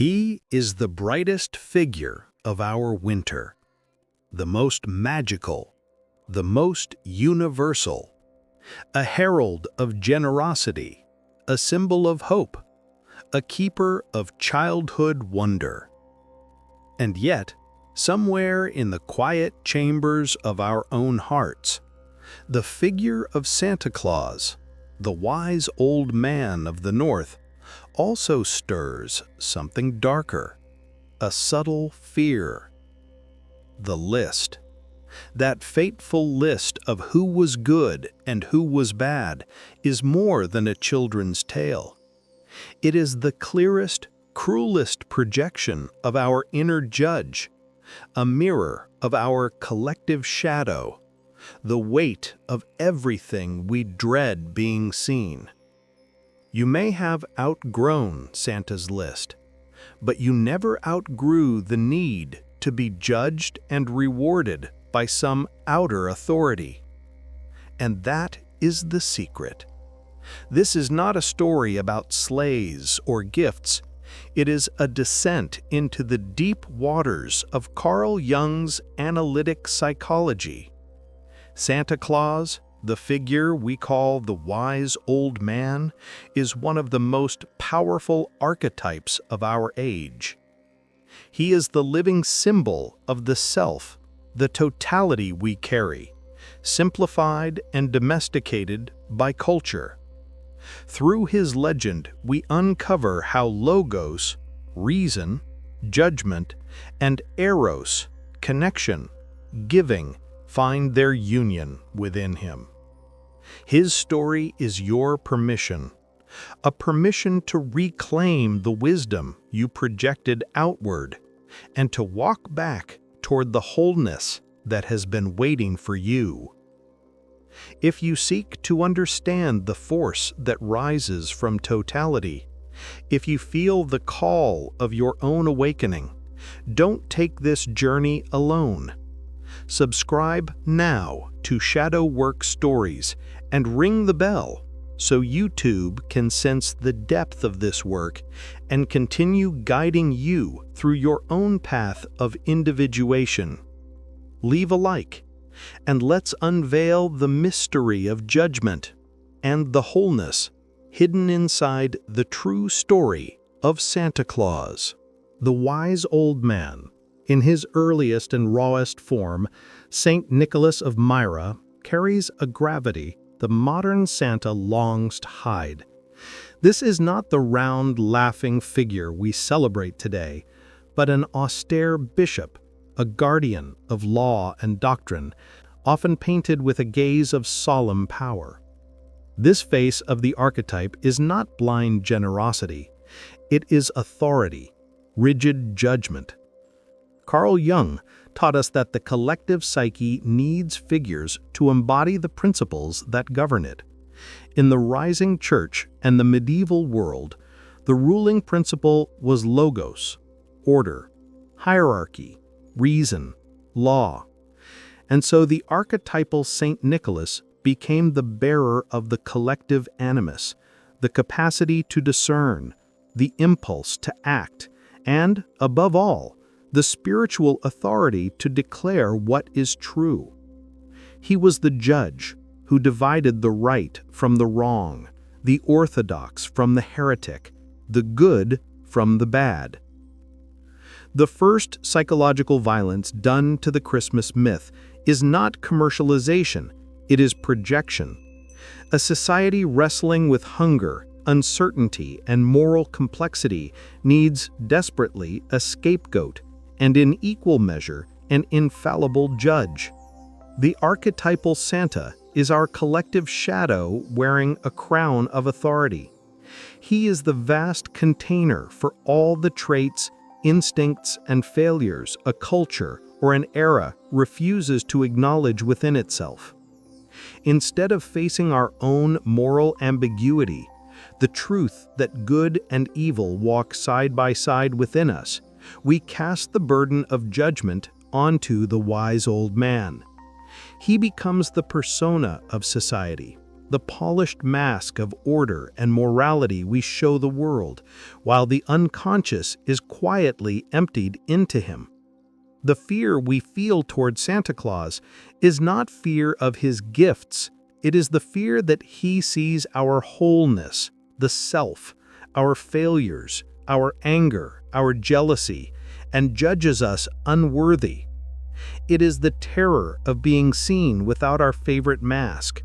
He is the brightest figure of our winter, the most magical, the most universal, a herald of generosity, a symbol of hope, a keeper of childhood wonder. And yet, somewhere in the quiet chambers of our own hearts, the figure of Santa Claus, the wise old man of the North, also stirs something darker, a subtle fear. The list. That fateful list of who was good and who was bad is more than a children's tale. It is the clearest, cruelest projection of our inner judge, a mirror of our collective shadow, the weight of everything we dread being seen. You may have outgrown Santa's list, but you never outgrew the need to be judged and rewarded by some outer authority. And that is the secret. This is not a story about sleighs or gifts. It is a descent into the deep waters of Carl Jung's analytic psychology. Santa Claus, the figure we call the wise old man, is one of the most powerful archetypes of our age. He is the living symbol of the self, the totality we carry, simplified and domesticated by culture. Through his legend, we uncover how Logos, reason, judgment, and Eros, connection, giving, find their union within him. His story is your permission, a permission to reclaim the wisdom you projected outward and to walk back toward the wholeness that has been waiting for you. If you seek to understand the force that rises from totality, if you feel the call of your own awakening, don't take this journey alone. Subscribe now to Shadow Work Stories and ring the bell so YouTube can sense the depth of this work and continue guiding you through your own path of individuation. Leave a like, and let's unveil the mystery of judgment and the wholeness hidden inside the true story of Santa Claus. The wise old man. In his earliest and rawest form, Saint Nicholas of Myra carries a gravity the modern Santa longs to hide. This is not the round, laughing figure we celebrate today, but an austere bishop, a guardian of law and doctrine, often painted with a gaze of solemn power. This face of the archetype is not blind generosity. It is authority, rigid judgment. Carl Jung taught us that the collective psyche needs figures to embody the principles that govern it. In the rising church and the medieval world, the ruling principle was logos, order, hierarchy, reason, law. And so the archetypal Saint Nicholas became the bearer of the collective animus, the capacity to discern, the impulse to act, and, above all, the spiritual authority to declare what is true. He was the judge who divided the right from the wrong, the orthodox from the heretic, the good from the bad. The first psychological violence done to the Christmas myth is not commercialization, it is projection. A society wrestling with hunger, uncertainty, and moral complexity needs desperately a scapegoat, and in equal measure, an infallible judge. The archetypal Santa is our collective shadow wearing a crown of authority. He is the vast container for all the traits, instincts, and failures a culture or an era refuses to acknowledge within itself. Instead of facing our own moral ambiguity, the truth that good and evil walk side by side within us, we cast the burden of judgment onto the wise old man. He becomes the persona of society, the polished mask of order and morality we show the world, while the unconscious is quietly emptied into him. The fear we feel toward Santa Claus is not fear of his gifts, it is the fear that he sees our wholeness, the self, our failures, our anger, our jealousy, and judges us unworthy. It is the terror of being seen without our favorite mask.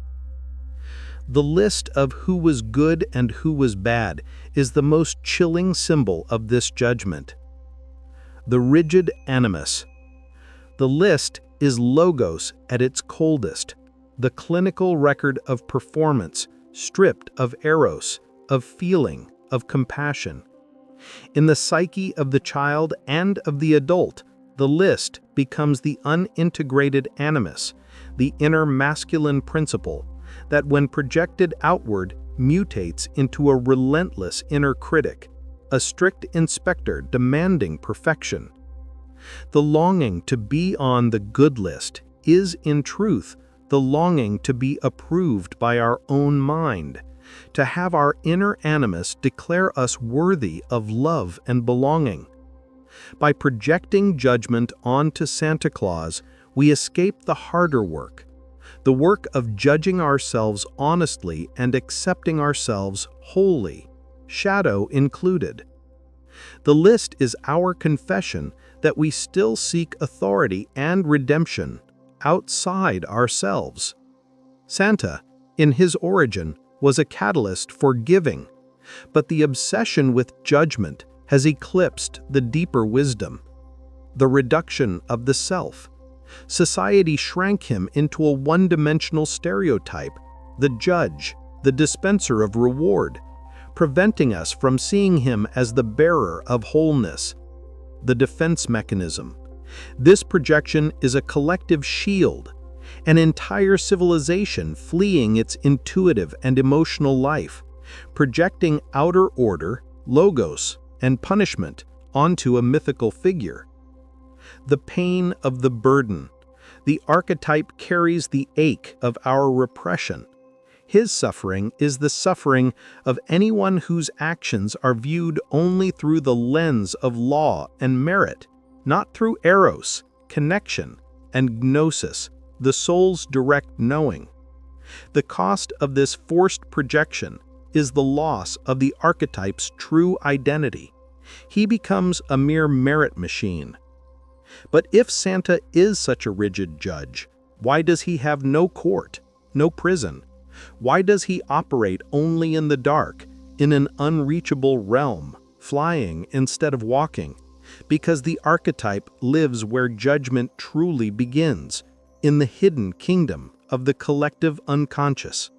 The list of who was good and who was bad is the most chilling symbol of this judgment. The rigid Animus. The list is Logos at its coldest, the clinical record of performance, stripped of Eros, of feeling, of compassion. In the psyche of the child and of the adult, the list becomes the unintegrated Animus, the inner masculine principle, that when projected outward mutates into a relentless inner critic, a strict inspector demanding perfection. The longing to be on the good list is, in truth, the longing to be approved by our own mind, to have our inner Animus declare us worthy of love and belonging. By projecting judgment onto Santa Claus, we escape the harder work, the work of judging ourselves honestly and accepting ourselves wholly, shadow included. The list is our confession that we still seek authority and redemption outside ourselves. Santa, in his origin, was a catalyst for giving, but the obsession with judgment has eclipsed the deeper wisdom, the reduction of the self. Society shrank him into a one-dimensional stereotype, the judge, the dispenser of reward, preventing us from seeing him as the bearer of wholeness, the defense mechanism. This projection is a collective shield, an entire civilization fleeing its intuitive and emotional life, projecting outer order, logos, and punishment onto a mythical figure. The pain of the burden. The archetype carries the ache of our repression. His suffering is the suffering of anyone whose actions are viewed only through the lens of law and merit, not through eros, connection, and gnosis, the soul's direct knowing. The cost of this forced projection is the loss of the archetype's true identity. He becomes a mere merit machine. But if Santa is such a rigid judge, why does he have no court, no prison? Why does he operate only in the dark, in an unreachable realm, flying instead of walking? Because the archetype lives where judgment truly begins, in the hidden kingdom of the collective unconscious.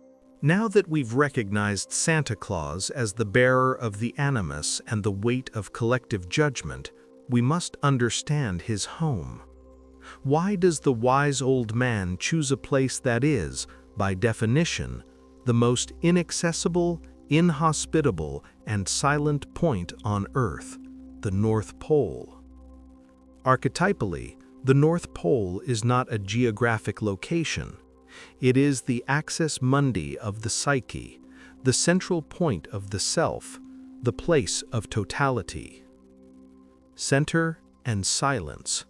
Now that we've recognized Santa Claus as the bearer of the Animus and the weight of collective judgment, we must understand his home. Why does the wise old man choose a place that is, by definition, the most inaccessible, inhospitable, and silent point on Earth, the North Pole? Archetypally, the North Pole is not a geographic location. It is the axis mundi of the psyche, the central point of the self, the place of totality. Center and silence.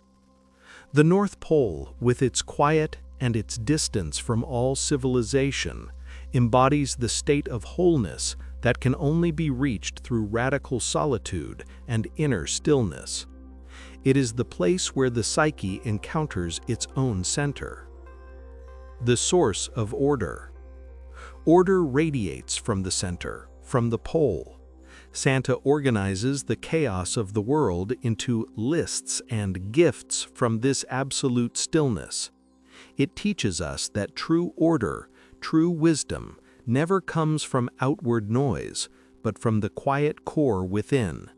The North Pole, with its quiet and its distance from all civilization, embodies the state of wholeness that can only be reached through radical solitude and inner stillness. It is the place where the psyche encounters its own center. The source of order. Order radiates from the center, from the pole. Santa organizes the chaos of the world into lists and gifts from this absolute stillness. It teaches us that true order, true wisdom, never comes from outward noise, but from the quiet core within.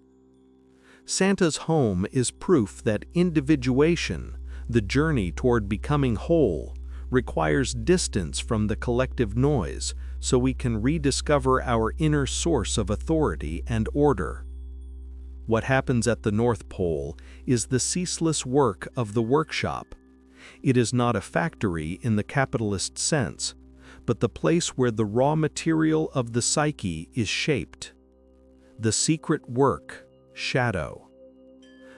Santa's home is proof that individuation, the journey toward becoming whole, requires distance from the collective noise so we can rediscover our inner source of authority and order. What happens at the North Pole is the ceaseless work of the workshop. It is not a factory in the capitalist sense, but the place where the raw material of the psyche is shaped. The secret work, shadow.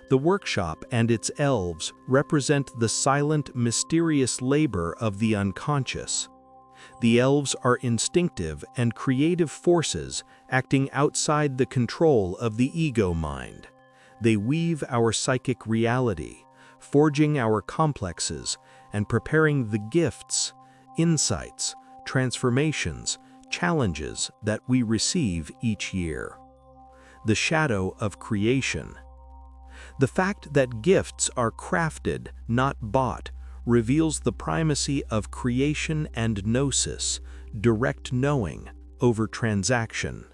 The workshop and its elves represent the silent, mysterious labor of the unconscious. The elves are instinctive and creative forces acting outside the control of the ego mind. They weave our psychic reality, forging our complexes and preparing the gifts, insights, transformations, challenges that we receive each year. The shadow of creation. The fact that gifts are crafted, not bought, reveals the primacy of creation and gnosis, direct knowing, over transaction.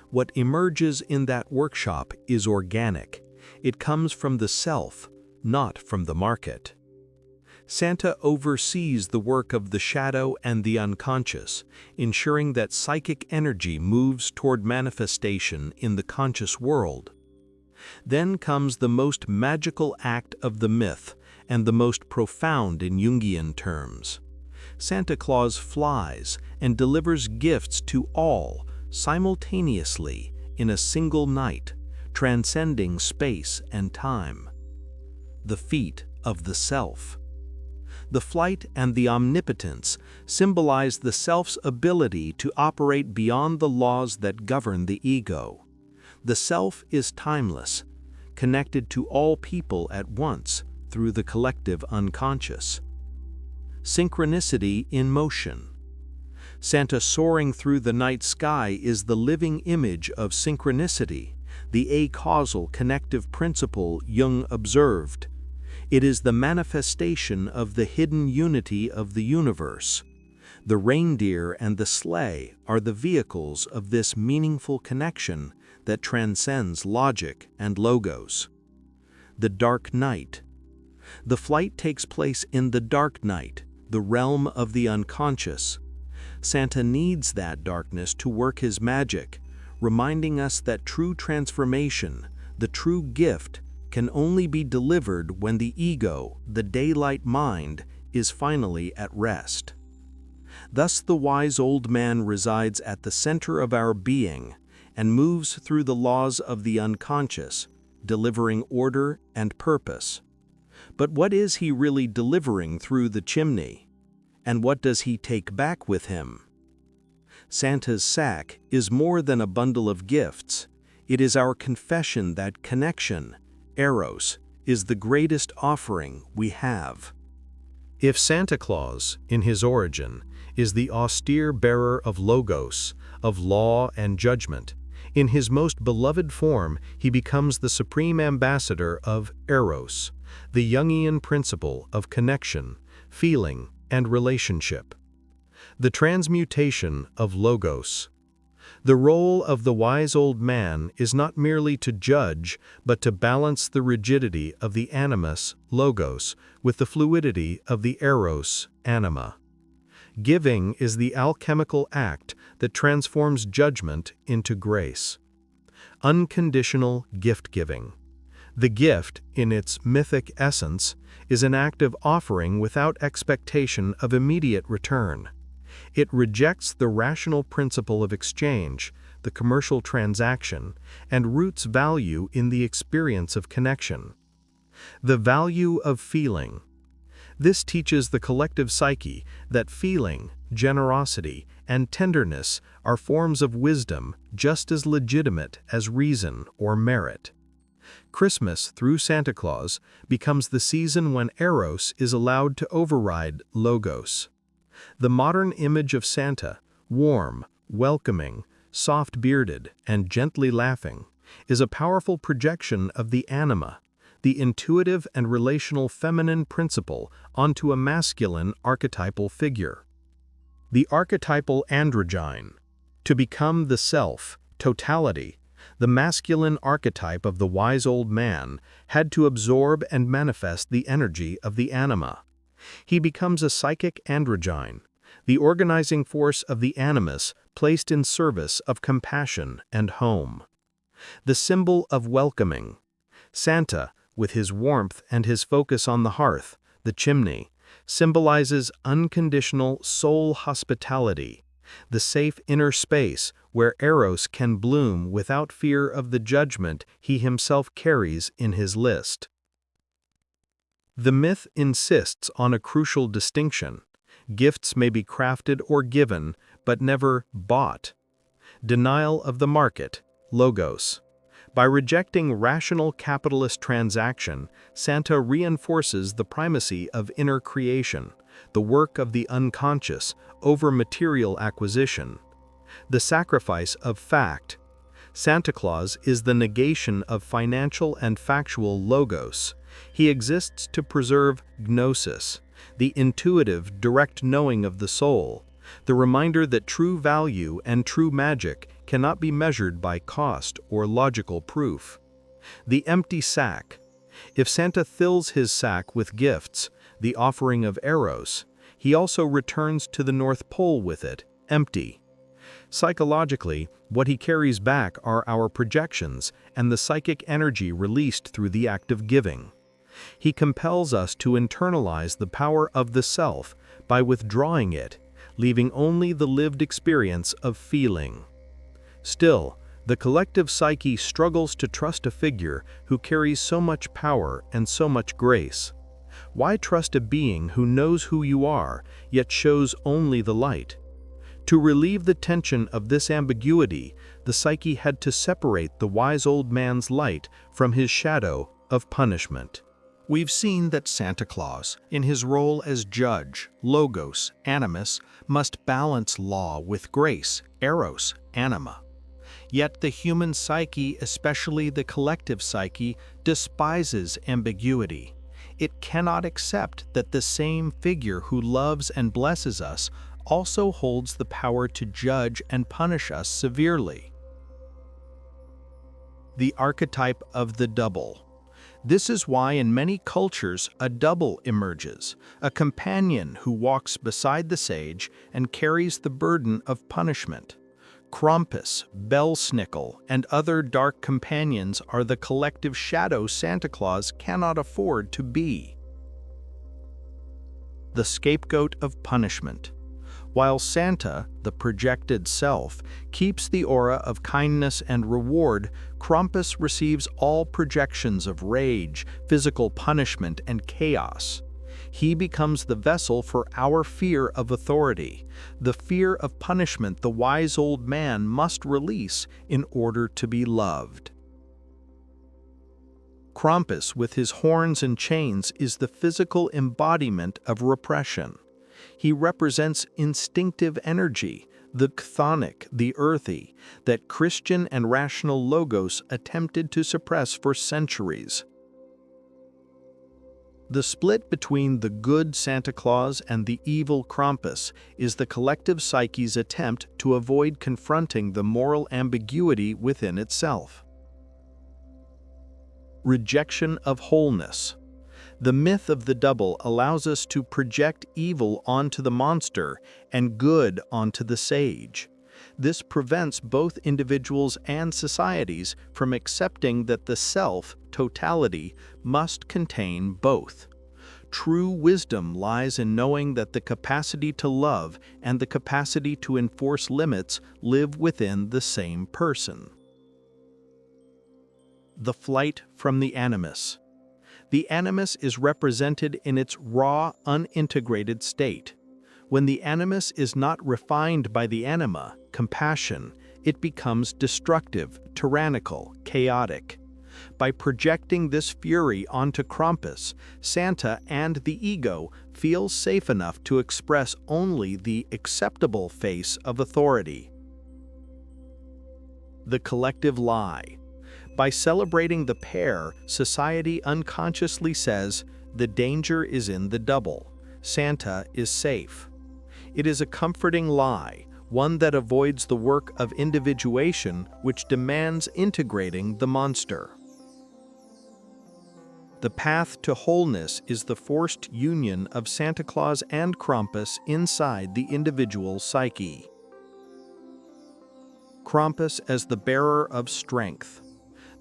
What emerges in that workshop is organic. It comes from the self, not from the market. Santa oversees the work of the shadow and the unconscious, ensuring that psychic energy moves toward manifestation in the conscious world. Then comes the most magical act of the myth, and the most profound in Jungian terms. Santa Claus flies and delivers gifts to all simultaneously in a single night, transcending space and time. The feat of the self. The flight and the omnipotence symbolize the self's ability to operate beyond the laws that govern the ego. The self is timeless, connected to all people at once through the collective unconscious. Synchronicity in motion. Santa soaring through the night sky is the living image of synchronicity, the acausal connective principle Jung observed. It is the manifestation of the hidden unity of the universe. The reindeer and the sleigh are the vehicles of this meaningful connection that transcends logic and logos. The dark night. The flight takes place in the dark night, the realm of the unconscious. Santa needs that darkness to work his magic, reminding us that true transformation, the true gift, can only be delivered when the ego, the daylight mind, is finally at rest. Thus the wise old man resides at the center of our being and moves through the laws of the unconscious, delivering order and purpose. But what is he really delivering through the chimney? And what does he take back with him? Santa's sack is more than a bundle of gifts. It is our confession that connection, Eros, is the greatest offering we have. If Santa Claus, in his origin, is the austere bearer of Logos, of law and judgment, in his most beloved form he becomes the supreme ambassador of Eros, the Jungian principle of connection, feeling, and relationship. The transmutation of Logos. The role of the wise old man is not merely to judge, but to balance the rigidity of the Animus, Logos, with the fluidity of the Eros, Anima. Giving is the alchemical act that transforms judgment into grace. Unconditional gift-giving. The gift, in its mythic essence, is an act of offering without expectation of immediate return. It rejects the rational principle of exchange, the commercial transaction, and roots value in the experience of connection. The value of feeling. This teaches the collective psyche that feeling, generosity, and tenderness are forms of wisdom just as legitimate as reason or merit. Christmas, through Santa Claus, becomes the season when Eros is allowed to override Logos. The modern image of Santa, warm, welcoming, soft-bearded, and gently laughing, is a powerful projection of the Anima, the intuitive and relational feminine principle, onto a masculine archetypal figure. The archetypal androgyne. To become the self, totality, the masculine archetype of the wise old man had to absorb and manifest the energy of the Anima. He becomes a psychic androgyne, the organizing force of the Animus placed in service of compassion and home. The symbol of welcoming. Santa, with his warmth and his focus on the hearth, the chimney, symbolizes unconditional soul hospitality, the safe inner space where Eros can bloom without fear of the judgment he himself carries in his list. The myth insists on a crucial distinction. Gifts may be crafted or given, but never bought. Denial of the market, Logos. By rejecting rational capitalist transaction, Santa reinforces the primacy of inner creation, the work of the unconscious, over material acquisition. The sacrifice of fact. Santa Claus is the negation of financial and factual logos. He exists to preserve gnosis, the intuitive, direct knowing of the soul, the reminder that true value and true magic cannot be measured by cost or logical proof. The empty sack. If Santa fills his sack with gifts, the offering of Eros, he also returns to the North Pole with it, empty. Psychologically, what he carries back are our projections and the psychic energy released through the act of giving. He compels us to internalize the power of the self by withdrawing it, leaving only the lived experience of feeling. Still, the collective psyche struggles to trust a figure who carries so much power and so much grace. Why trust a being who knows who you are, yet shows only the light? To relieve the tension of this ambiguity, the psyche had to separate the wise old man's light from his shadow of punishment. We've seen that Santa Claus, in his role as judge, Logos, Animus, must balance law with grace, Eros, Anima. Yet the human psyche, especially the collective psyche, despises ambiguity. It cannot accept that the same figure who loves and blesses us also holds the power to judge and punish us severely. The archetype of the double. This is why in many cultures a double emerges, a companion who walks beside the sage and carries the burden of punishment. Krampus, Belsnickel, and other dark companions are the collective shadow Santa Claus cannot afford to be. The scapegoat of punishment. While Santa, the projected self, keeps the aura of kindness and reward, Krampus receives all projections of rage, physical punishment, and chaos. He becomes the vessel for our fear of authority, the fear of punishment the wise old man must release in order to be loved. Krampus, with his horns and chains, is the physical embodiment of repression. He represents instinctive energy, the chthonic, the earthy, that Christian and rational logos attempted to suppress for centuries. The split between the good Santa Claus and the evil Krampus is the collective psyche's attempt to avoid confronting the moral ambiguity within itself. Rejection of wholeness. The myth of the double allows us to project evil onto the monster and good onto the sage. This prevents both individuals and societies from accepting that the self, totality, must contain both. True wisdom lies in knowing that the capacity to love and the capacity to enforce limits live within the same person. The flight from the Animus. The Animus is represented in its raw, unintegrated state. When the Animus is not refined by the Anima, compassion, it becomes destructive, tyrannical, chaotic. By projecting this fury onto Krampus, Santa and the ego feel safe enough to express only the acceptable face of authority. The collective lie. By celebrating the pair, society unconsciously says, the danger is in the double. Santa is safe. It is a comforting lie, one that avoids the work of individuation which demands integrating the monster. The path to wholeness is the forced union of Santa Claus and Krampus inside the individual psyche. Krampus as the bearer of strength.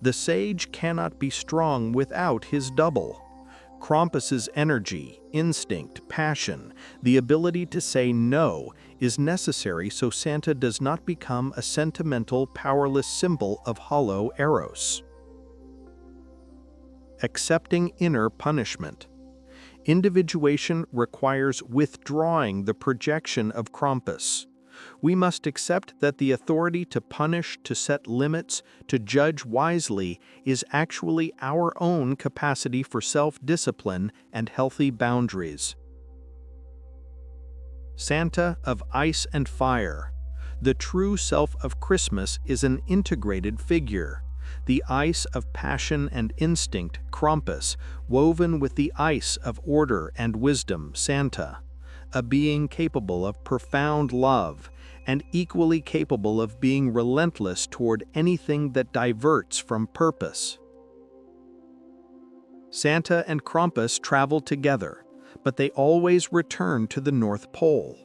The sage cannot be strong without his double. Krampus's energy, instinct, passion, the ability to say no is necessary so Santa does not become a sentimental, powerless symbol of hollow Eros. Accepting inner punishment. Individuation requires withdrawing the projection of Krampus. We must accept that the authority to punish, to set limits, to judge wisely is actually our own capacity for self-discipline and healthy boundaries. Santa of ice and fire. The true self of Christmas is an integrated figure. The ice of passion and instinct, Krampus, woven with the ice of order and wisdom, Santa. A being capable of profound love, and equally capable of being relentless toward anything that diverts from purpose. Santa and Krampus travel together, but they always return to the North Pole.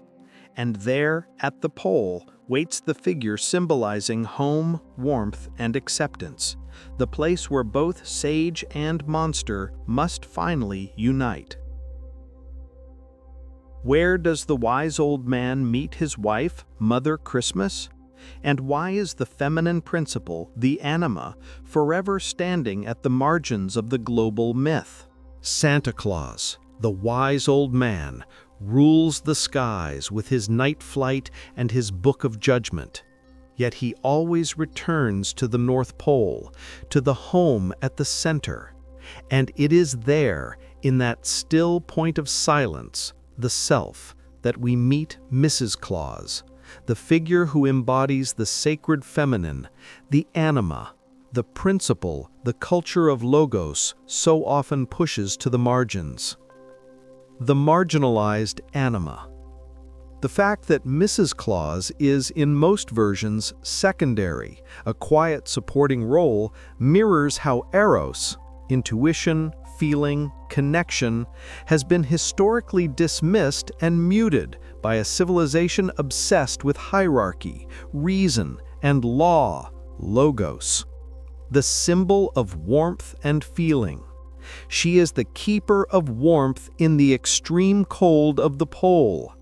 And there, at the pole, waits the figure symbolizing home, warmth, and acceptance, the place where both sage and monster must finally unite. Where does the wise old man meet his wife, Mother Christmas? And why is the feminine principle, the Anima, forever standing at the margins of the global myth? Santa Claus, the wise old man, rules the skies with his night flight and his book of judgment. Yet he always returns to the North Pole, to the home at the center. And it is there, in that still point of silence, the self, that we meet Mrs. Claus, the figure who embodies the sacred feminine, the Anima, the principle the culture of Logos so often pushes to the margins. The marginalized Anima. The fact that Mrs. Claus is, in most versions, secondary, a quiet supporting role, mirrors how Eros, intuition, feeling, connection, has been historically dismissed and muted by a civilization obsessed with hierarchy, reason, and law, Logos. The symbol of warmth and feeling. She is the keeper of warmth in the extreme cold of the pole.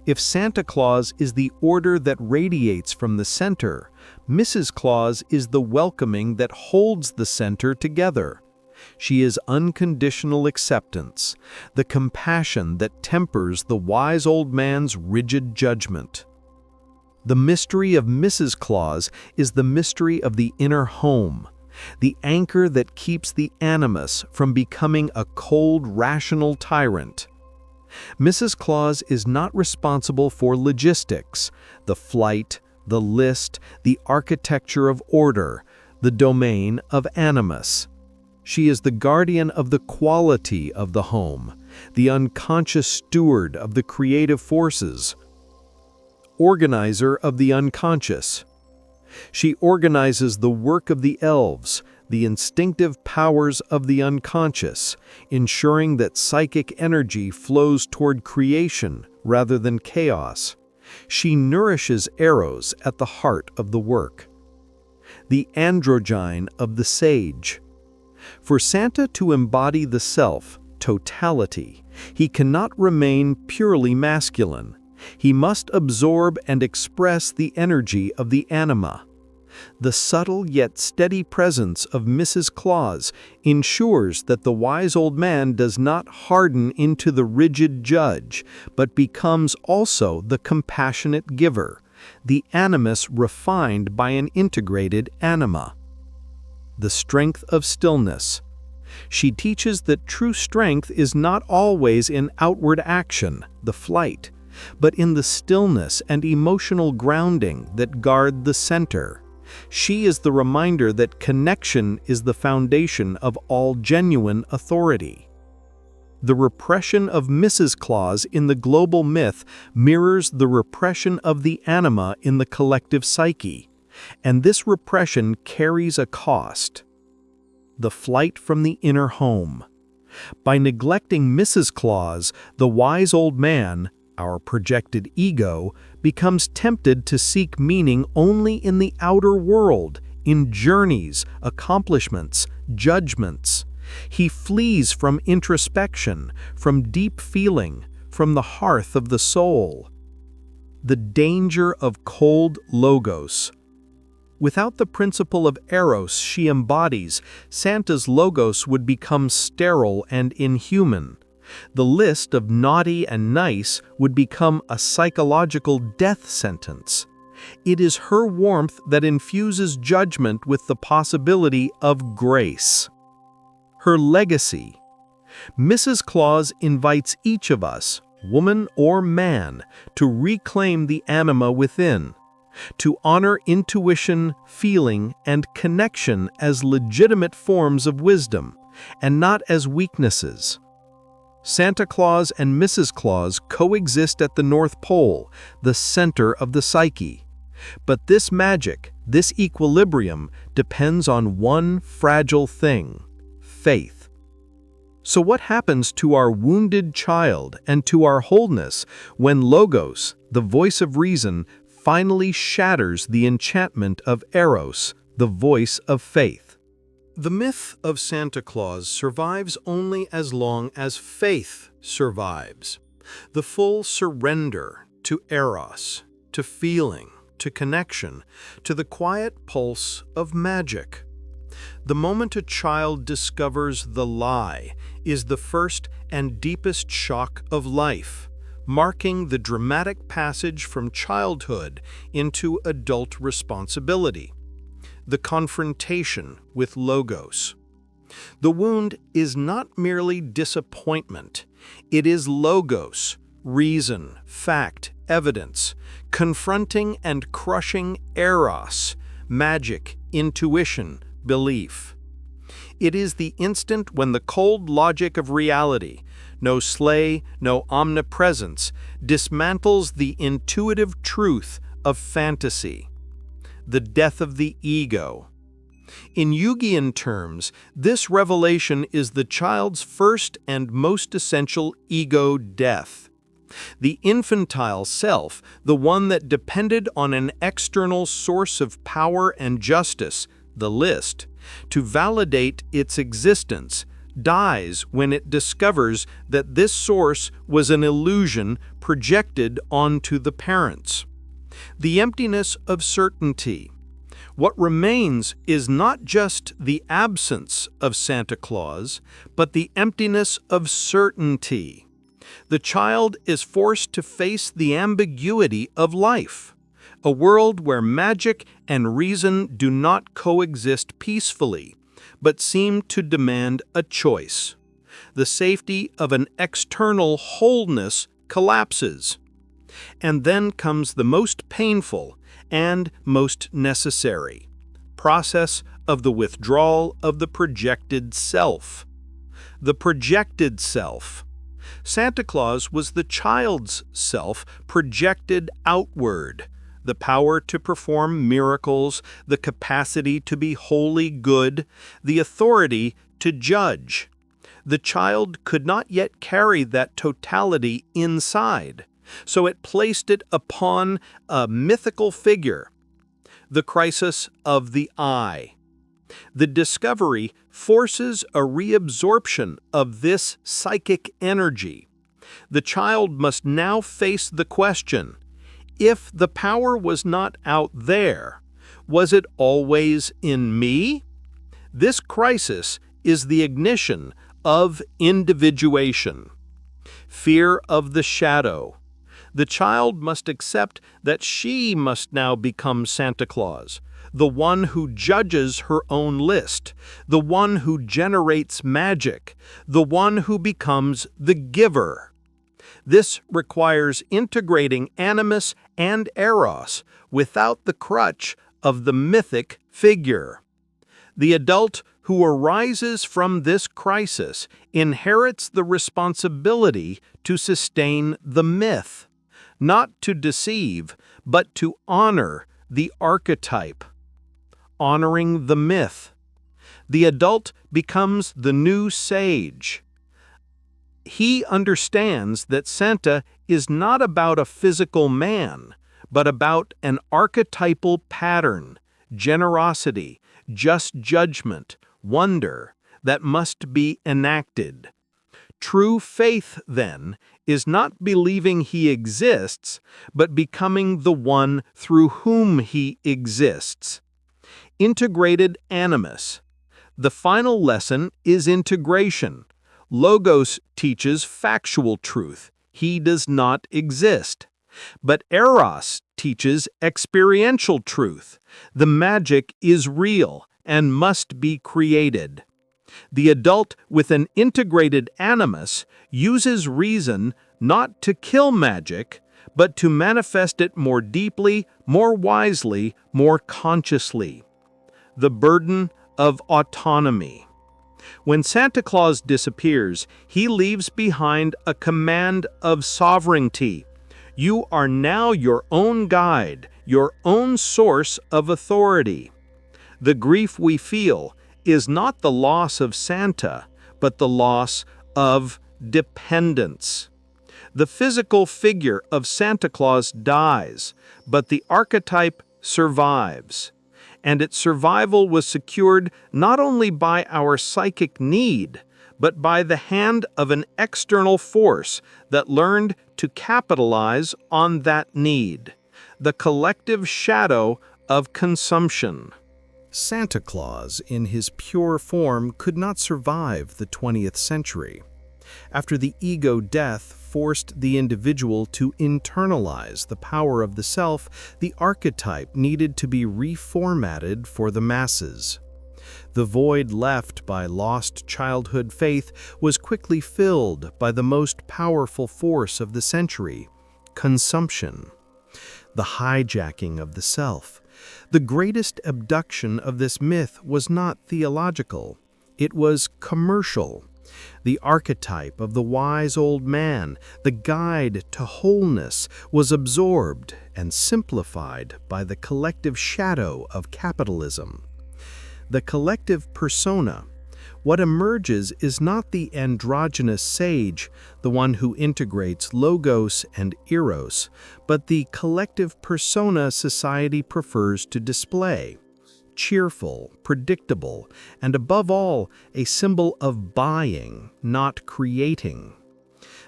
If Santa Claus is the order that radiates from the center, Mrs. Claus is the welcoming that holds the center together. She is unconditional acceptance, the compassion that tempers the wise old man's rigid judgment. The mystery of Mrs. Claus is the mystery of the inner home, the anchor that keeps the Animus from becoming a cold, rational tyrant. Mrs. Claus is not responsible for logistics, the flight, the list, the architecture of order, the domain of Animus. She is the guardian of the quality of the home, the unconscious steward of the creative forces, organizer of the unconscious. She organizes the work of the elves, the instinctive powers of the unconscious, ensuring that psychic energy flows toward creation rather than chaos. She nourishes Eros at the heart of the work. The androgyne of the sage. For Santa to embody the self, totality, he cannot remain purely masculine. He must absorb and express the energy of the Anima. The subtle yet steady presence of Mrs. Claus ensures that the wise old man does not harden into the rigid judge, but becomes also the compassionate giver, the Animus refined by an integrated Anima. The strength of stillness. She teaches that true strength is not always in outward action, the flight, but in the stillness and emotional grounding that guard the center. She is the reminder that connection is the foundation of all genuine authority. The repression of Mrs. Claus in the global myth mirrors the repression of the Anima in the collective psyche, and this repression carries a cost. The flight from the inner home. By neglecting Mrs. Claus, the wise old man, our projected ego, becomes tempted to seek meaning only in the outer world, in journeys, accomplishments, judgments. He flees from introspection, from deep feeling, from the hearth of the soul. The danger of cold logos. Without the principle of Eros she embodies, Santa's logos would become sterile and inhuman. The list of naughty and nice would become a psychological death sentence. It is her warmth that infuses judgment with the possibility of grace. Her legacy. Mrs. Claus invites each of us, woman or man, to reclaim the anima within, to honor intuition, feeling, and connection as legitimate forms of wisdom, and not as weaknesses. Santa Claus and Mrs. Claus coexist at the North Pole, the center of the psyche. But this magic, this equilibrium, depends on one fragile thing: faith. So what happens to our wounded child and to our wholeness when Logos, the voice of reason, finally shatters the enchantment of Eros, the voice of faith? The myth of Santa Claus survives only as long as faith survives. The full surrender to Eros, to feeling, to connection, to the quiet pulse of magic. The moment a child discovers the lie is the first and deepest shock of life, marking the dramatic passage from childhood into adult responsibility. The confrontation with Logos. The wound is not merely disappointment. It is Logos, reason, fact, evidence, confronting and crushing Eros, magic, intuition, belief. It is the instant when the cold logic of reality, no sleigh, no omnipresence, dismantles the intuitive truth of fantasy. The death of the ego. In Jungian terms, this revelation is the child's first and most essential ego death. The infantile self, the one that depended on an external source of power and justice, the list, to validate its existence, dies when it discovers that this source was an illusion projected onto the parents. The emptiness of certainty. What remains is not just the absence of Santa Claus, but the emptiness of certainty. The child is forced to face the ambiguity of life, a world where magic and reason do not coexist peacefully, but seem to demand a choice. The safety of an external wholeness collapses. And then comes the most painful and most necessary process of the withdrawal of the projected self. The projected self. Santa Claus was the child's self projected outward, the power to perform miracles, the capacity to be wholly good, the authority to judge. The child could not yet carry that totality inside, so it placed it upon a mythical figure. The crisis of the I. The discovery forces a reabsorption of this psychic energy. The child must now face the question: if the power was not out there, was it always in me? This crisis is the ignition of individuation. Fear of the shadow. The child must accept that she must now become Santa Claus, the one who judges her own list, the one who generates magic, the one who becomes the giver. This requires integrating Animus and Eros without the crutch of the mythic figure. The adult who arises from this crisis inherits the responsibility to sustain the myth, not to deceive, but to honor the archetype. Honoring the myth. The adult becomes the new sage. He understands that Santa is not about a physical man, but about an archetypal pattern, generosity, just judgment, wonder, that must be enacted. True faith, then, is not believing he exists, but becoming the one through whom he exists. Integrated Animus. The final lesson is integration. Logos teaches factual truth. He does not exist. But Eros teaches experiential truth. The magic is real and must be created. The adult with an integrated animus uses reason not to kill magic, but to manifest it more deeply, more wisely, more consciously. The burden of autonomy. When Santa Claus disappears, he leaves behind a command of sovereignty. You are now your own guide, your own source of authority. The grief we feel is not the loss of Santa, but the loss of dependence. The physical figure of Santa Claus dies, but the archetype survives. And its survival was secured not only by our psychic need, but by the hand of an external force that learned to capitalize on that need, the collective shadow of consumption. Santa Claus, in his pure form, could not survive the 20th century. After the ego death forced the individual to internalize the power of the self, the archetype needed to be reformatted for the masses. The void left by lost childhood faith was quickly filled by the most powerful force of the century, consumption. The hijacking of the self. The greatest abduction of this myth was not theological, it was commercial. The archetype of the wise old man, the guide to wholeness, was absorbed and simplified by the collective shadow of capitalism. The collective persona. What emerges is not the androgynous sage, the one who integrates Logos and Eros, but the collective persona society prefers to display. Cheerful, predictable, and above all, a symbol of buying, not creating.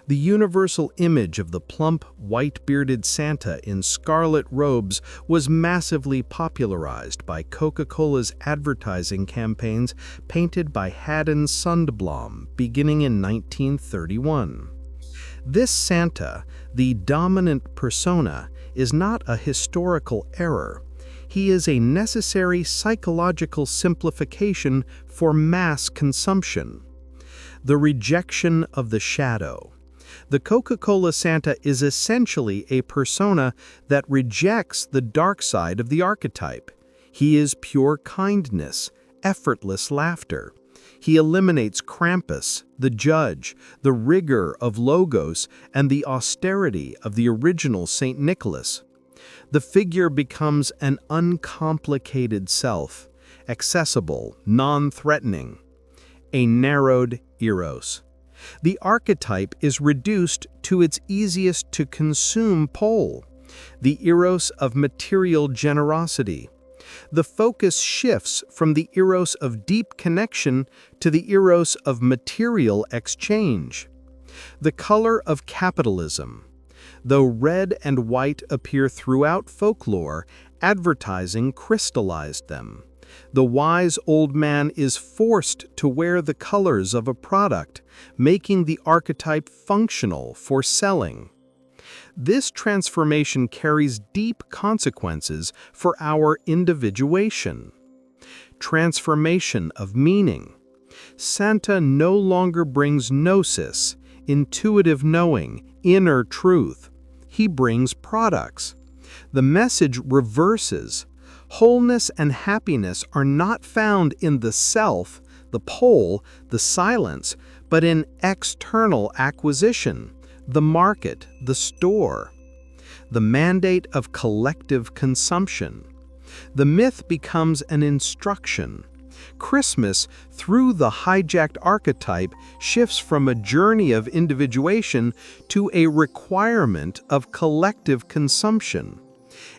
The universal image of the plump, white-bearded Santa in scarlet robes was massively popularized by Coca-Cola's advertising campaigns painted by Haddon Sundblom beginning in 1931. This Santa, the dominant persona, is not a historical error. He is a necessary psychological simplification for mass consumption. The rejection of the shadow. The Coca-Cola Santa is essentially a persona that rejects the dark side of the archetype. He is pure kindness, effortless laughter. He eliminates Krampus, the judge, the rigor of Logos, and the austerity of the original St. Nicholas. The figure becomes an uncomplicated self, accessible, non-threatening. A narrowed Eros. The archetype is reduced to its easiest-to-consume pole, the Eros of material generosity. The focus shifts from the Eros of deep connection to the Eros of material exchange. The color of capitalism. Though red and white appear throughout folklore, advertising crystallized them. The wise old man is forced to wear the colors of a product, making the archetype functional for selling. This transformation carries deep consequences for our individuation. Transformation of meaning. Santa no longer brings gnosis, intuitive knowing, inner truth. He brings products. The message reverses. Wholeness and happiness are not found in the self, the pole, the silence, but in external acquisition, the market, the store. The mandate of collective consumption. The myth becomes an instruction. Christmas, through the hijacked archetype, shifts from a journey of individuation to a requirement of collective consumption.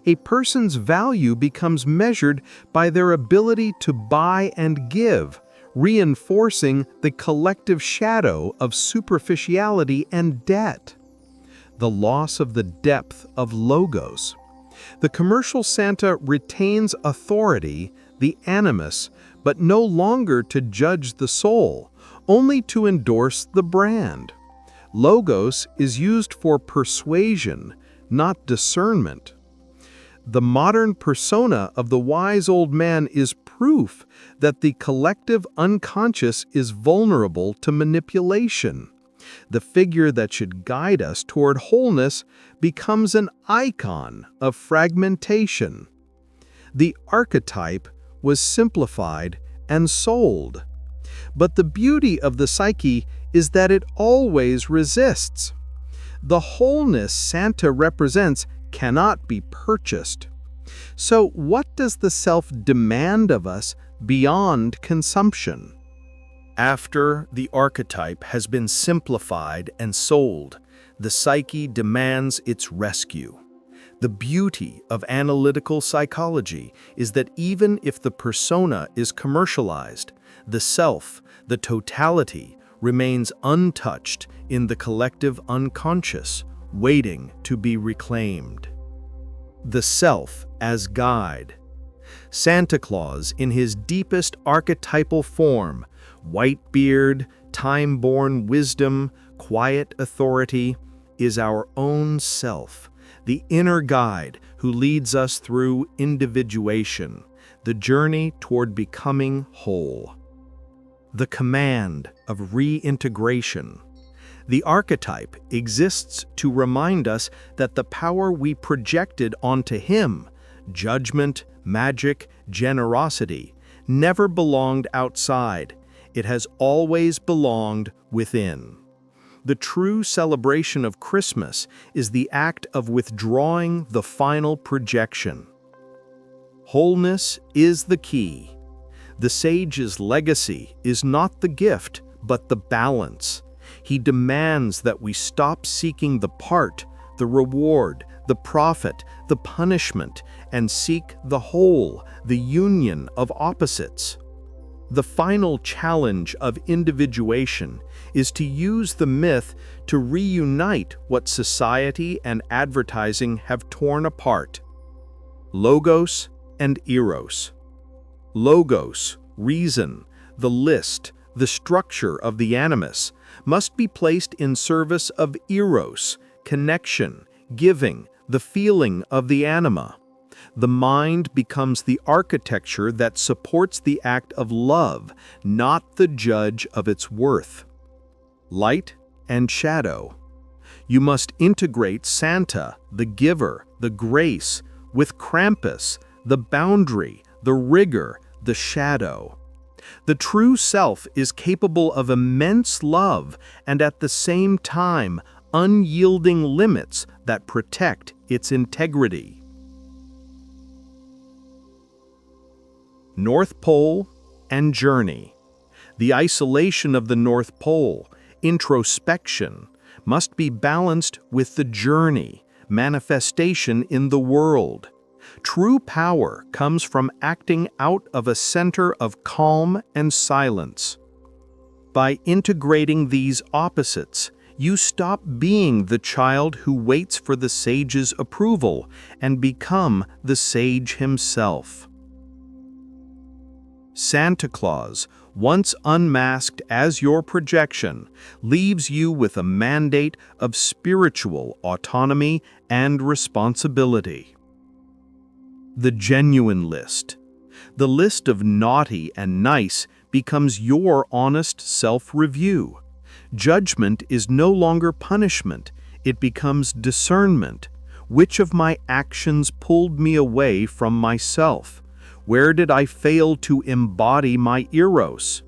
A person's value becomes measured by their ability to buy and give, reinforcing the collective shadow of superficiality and debt. The loss of the depth of Logos. The commercial Santa retains authority, the Animus, but no longer to judge the soul, only to endorse the brand. Logos is used for persuasion, not discernment. The modern persona of the wise old man is proof that the collective unconscious is vulnerable to manipulation. The figure that should guide us toward wholeness becomes an icon of fragmentation. The archetype was simplified and sold. But the beauty of the psyche is that it always resists. The wholeness Santa represents cannot be purchased. So what does the self demand of us beyond consumption? After the archetype has been simplified and sold, the psyche demands its rescue. The beauty of analytical psychology is that even if the persona is commercialized, the self, the totality, remains untouched in the collective unconscious, waiting to be reclaimed. The self as guide. Santa Claus, in his deepest archetypal form, white beard, time-born wisdom, quiet authority, is our own self, the inner guide who leads us through individuation, the journey toward becoming whole. The command of reintegration. The archetype exists to remind us that the power we projected onto him, judgment, magic, generosity, never belonged outside. It has always belonged within. The true celebration of Christmas is the act of withdrawing the final projection. Wholeness is the key. The sage's legacy is not the gift, but the balance. He demands that we stop seeking the part, the reward, the profit, the punishment, and seek the whole, the union of opposites. The final challenge of individuation is to use the myth to reunite what society and advertising have torn apart. Logos and Eros. Logos, reason, the list, the structure of the Animus, must be placed in service of Eros, connection, giving, the feeling of the Anima. The mind becomes the architecture that supports the act of love, not the judge of its worth. Light and shadow. You must integrate Santa, the giver, the grace, with Krampus, the boundary, the rigor, the shadow. The true self is capable of immense love and at the same time unyielding limits that protect its integrity. North Pole and journey. The isolation of the North Pole, introspection, must be balanced with the journey, manifestation in the world. True power comes from acting out of a center of calm and silence. By integrating these opposites, you stop being the child who waits for the sage's approval and become the sage himself. Santa Claus, once unmasked as your projection, leaves you with a mandate of spiritual autonomy and responsibility. The genuine list. The list of naughty and nice becomes your honest self-review. Judgment is no longer punishment, it becomes discernment. Which of my actions pulled me away from myself? Where did I fail to embody my Eros?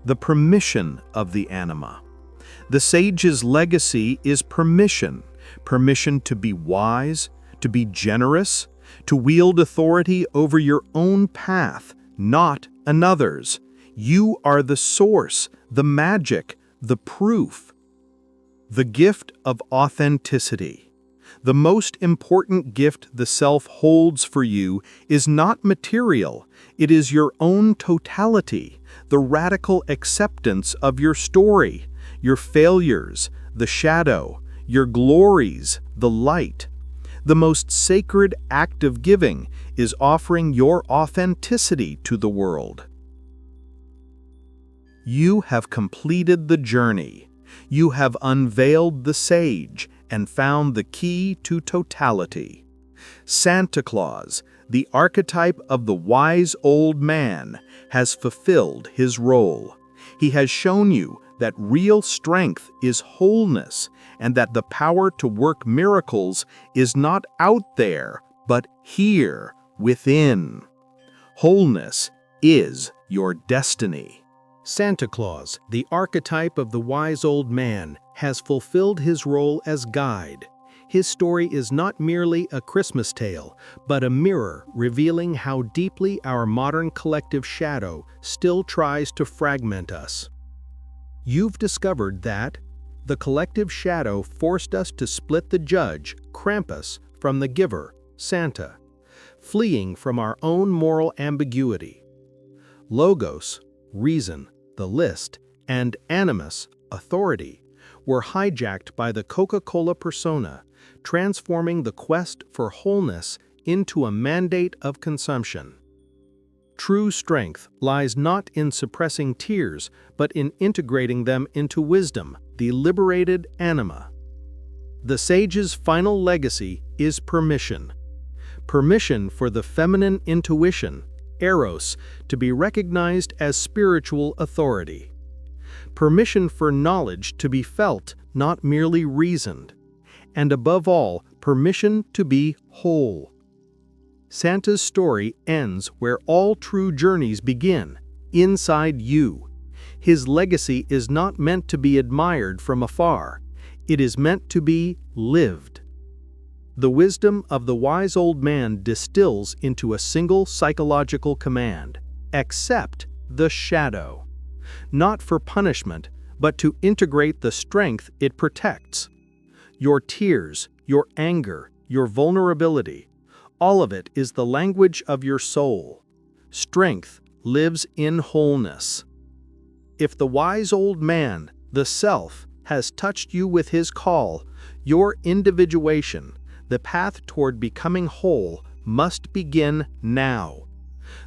The permission of the Anima. The sage's legacy is permission. Permission to be wise, to be generous, to wield authority over your own path, not another's. You are the source, the magic, the proof. The gift of authenticity. The most important gift the self holds for you is not material, it is your own totality, the radical acceptance of your story, your failures, the shadow, your glories, the light. The most sacred act of giving is offering your authenticity to the world. You have completed the journey. You have unveiled the sage and found the key to totality. Santa Claus, the archetype of the wise old man, has fulfilled his role. He has shown you that real strength is wholeness and that the power to work miracles is not out there, but here, within. Wholeness is your destiny. Santa Claus, the archetype of the wise old man, has fulfilled his role as guide. His story is not merely a Christmas tale, but a mirror revealing how deeply our modern collective shadow still tries to fragment us. You've discovered that the collective shadow forced us to split the judge, Krampus, from the giver, Santa, fleeing from our own moral ambiguity. Logos, reason, the list, and Animus, authority, were hijacked by the Coca-Cola persona, transforming the quest for wholeness into a mandate of consumption. True strength lies not in suppressing tears, but in integrating them into wisdom, the liberated Anima. The sage's final legacy is permission. Permission for the feminine intuition, Eros, to be recognized as spiritual authority. Permission for knowledge to be felt, not merely reasoned. And above all, permission to be whole. Santa's story ends where all true journeys begin, inside you. His legacy is not meant to be admired from afar. It is meant to be lived. The wisdom of the wise old man distills into a single psychological command: accept the shadow. Not for punishment, but to integrate the strength it protects. Your tears, your anger, your vulnerability, all of it is the language of your soul. Strength lives in wholeness. If the wise old man, the self, has touched you with his call, your individuation, the path toward becoming whole, must begin now.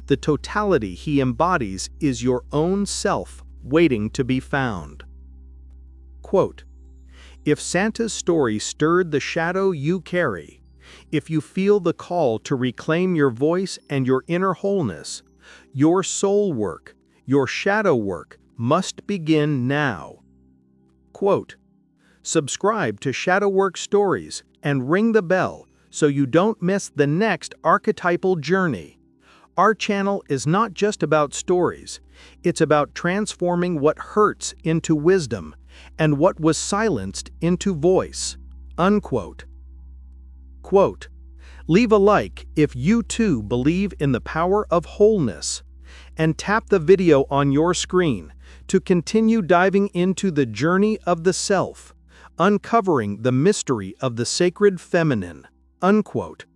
The totality he embodies is your own self waiting to be found. Quote, "If Santa's story stirred the shadow you carry, if you feel the call to reclaim your voice and your inner wholeness, your soul work, your shadow work must begin now." Quote, "Subscribe to Shadow Work Stories and ring the bell so you don't miss the next archetypal journey. Our channel is not just about stories, it's about transforming what hurts into wisdom and what was silenced into voice." Unquote. Quote, "Leave a like if you too believe in the power of wholeness, and tap the video on your screen to continue diving into the journey of the self, uncovering the mystery of the sacred feminine." Unquote.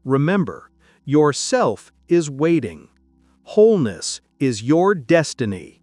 Remember, your self is waiting. Wholeness is your destiny.